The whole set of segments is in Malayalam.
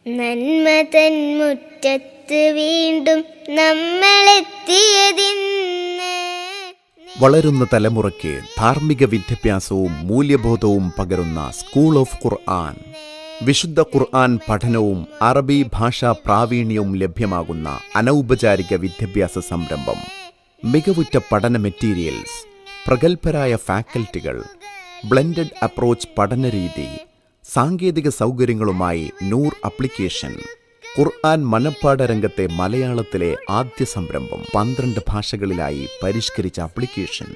നന്മ തൻ മുറ്റത്ത് വീണ്ടും നമ്മളെത്തിയതിന്ന്. വളരുന്ന തലമുറയ്ക്ക് ധാർമ്മിക വിദ്യാഭ്യാസവും മൂല്യബോധവും പകരുന്ന സ്കൂൾ ഓഫ് ഖുർആൻ. വിശുദ്ധ ഖുർആൻ പഠനവും അറബി ഭാഷാ പ്രാവീണ്യവും ലഭ്യമാകുന്ന അനൗപചാരിക വിദ്യാഭ്യാസ സംരംഭം. മികവുറ്റ പഠന മെറ്റീരിയൽസ്, പ്രഗത്ഭരായ ഫാക്കൽറ്റികൾ, ബ്ലെൻഡഡ് അപ്രോച്ച് പഠനരീതി, സാങ്കേതിക സൗകര്യങ്ങളുമായി നൂർ ആപ്ലിക്കേഷൻ. ഖുർആൻ മനപ്പാഠ രംഗത്തെ മലയാളത്തിലെ ആദ്യ സംരംഭം. 12 ഭാഷകളിലായി പരിഷ്കരിച്ച ആപ്ലിക്കേഷൻ.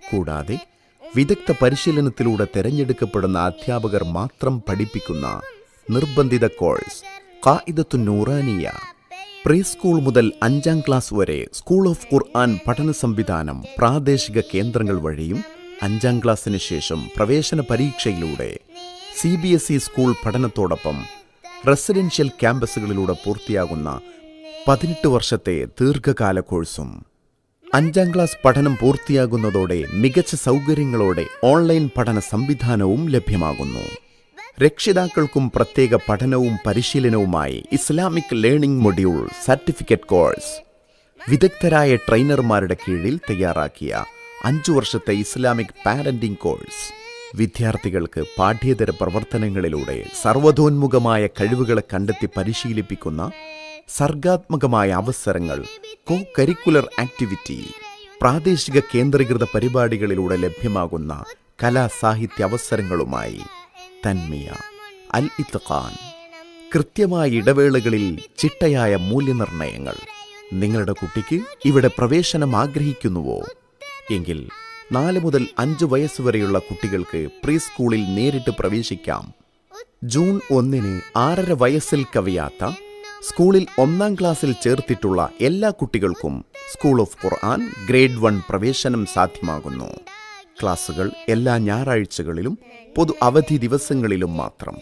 കൂടാതെ വിദഗ്ധ പരിശീലനത്തിലൂടെ തെരഞ്ഞെടുക്കപ്പെടുന്ന അധ്യാപകർ മാത്രം പഠിപ്പിക്കുന്ന നിർബന്ധിത കോഴ്സ് ഖാഇദത്തുൻ നൂറാനിയ. പ്രീ സ്കൂൾ മുതൽ 5ാം ക്ലാസ് വരെ സ്കൂൾ ഓഫ് ഖുർആൻ പഠന സംവിധാനം പ്രാദേശിക കേന്ദ്രങ്ങൾ വഴിയും 5ാം ക്ലാസ്സിന് ശേഷം പ്രവേശന പരീക്ഷയിലൂടെ CBSE സ്കൂൾ പഠനത്തോടൊപ്പം റെസിഡൻഷ്യൽ ക്യാമ്പസുകളിലൂടെ പൂർത്തിയാകുന്ന 18 വർഷത്തെ ദീർഘകാല കോഴ്സും. 5ാം ക്ലാസ് പഠനം പൂർത്തിയാകുന്നതോടെ മികച്ച സൗകര്യങ്ങളോടെ ഓൺലൈൻ പഠന സംവിധാനവും ലഭ്യമാകുന്നു. രക്ഷിതാക്കൾക്കും പ്രത്യേക പഠനവും പരിശീലനവുമായി Islamic learning module certificate course. വിദഗ്ധരായ ട്രെയിനർമാരുടെ കീഴിൽ തയ്യാറാക്കിയ 5 വർഷത്തെ ഇസ്ലാമിക് പാരന്റിംഗ് കോഴ്സ്. വിദ്യാർത്ഥികൾക്ക് പാഠ്യേതര പ്രവർത്തനങ്ങളിലൂടെ സർവ്വതോന്മുഖമായ കഴിവുകളെ കണ്ടെത്തി പരിശീലിപ്പിക്കുന്ന സർഗാത്മകമായ അവസരങ്ങൾ, കോ കരിക്കുലർ ആക്ടിവിറ്റി, പ്രാദേശിക കേന്ദ്രീകൃത പരിപാടികളിലൂടെ ലഭ്യമാകുന്ന കലാ സാഹിത്യ അവസരങ്ങളുമായി തന്മിയ, അൽ ഇത്ഖാൻ. കൃത്യമായ ഇടവേളകളിൽ ചിട്ടയായ മൂല്യനിർണ്ണയങ്ങൾ. നിങ്ങളുടെ കുട്ടിക്ക് ഇവിടെ പ്രവേശനം ആഗ്രഹിക്കുന്നുവോ എങ്കിൽ 4 മുതൽ 5 വയസ്സുവരെയുള്ള കുട്ടികൾക്ക് പ്രീ സ്കൂളിൽ നേരിട്ട് പ്രവേശിക്കാം. ജൂൺ 1 6.5 വയസ്സിൽ കവിയാത്ത സ്കൂളിൽ 1ാം ക്ലാസ്സിൽ ചേർത്തിട്ടുള്ള എല്ലാ കുട്ടികൾക്കും സ്കൂൾ ഓഫ് ഖുർആൻ ഗ്രേഡ് 1 പ്രവേശനം സാധ്യമാകുന്നു. ക്ലാസുകൾ എല്ലാ ഞായറാഴ്ചകളിലും പൊതു അവധി ദിവസങ്ങളിലും മാത്രം.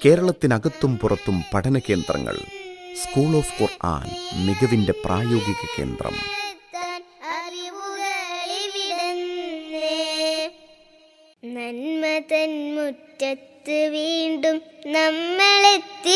കേരളത്തിനകത്തും പുറത്തും പഠന കേന്ദ്രങ്ങൾ. സ്കൂൾ ഓഫ് ഖുർആൻ മികവിന്റെ പ്രായോഗിക കേന്ദ്രം. നന്മ തൻ മുറ്റത്ത് വീണ്ടും നമ്മളെത്തിയതിന്ന്.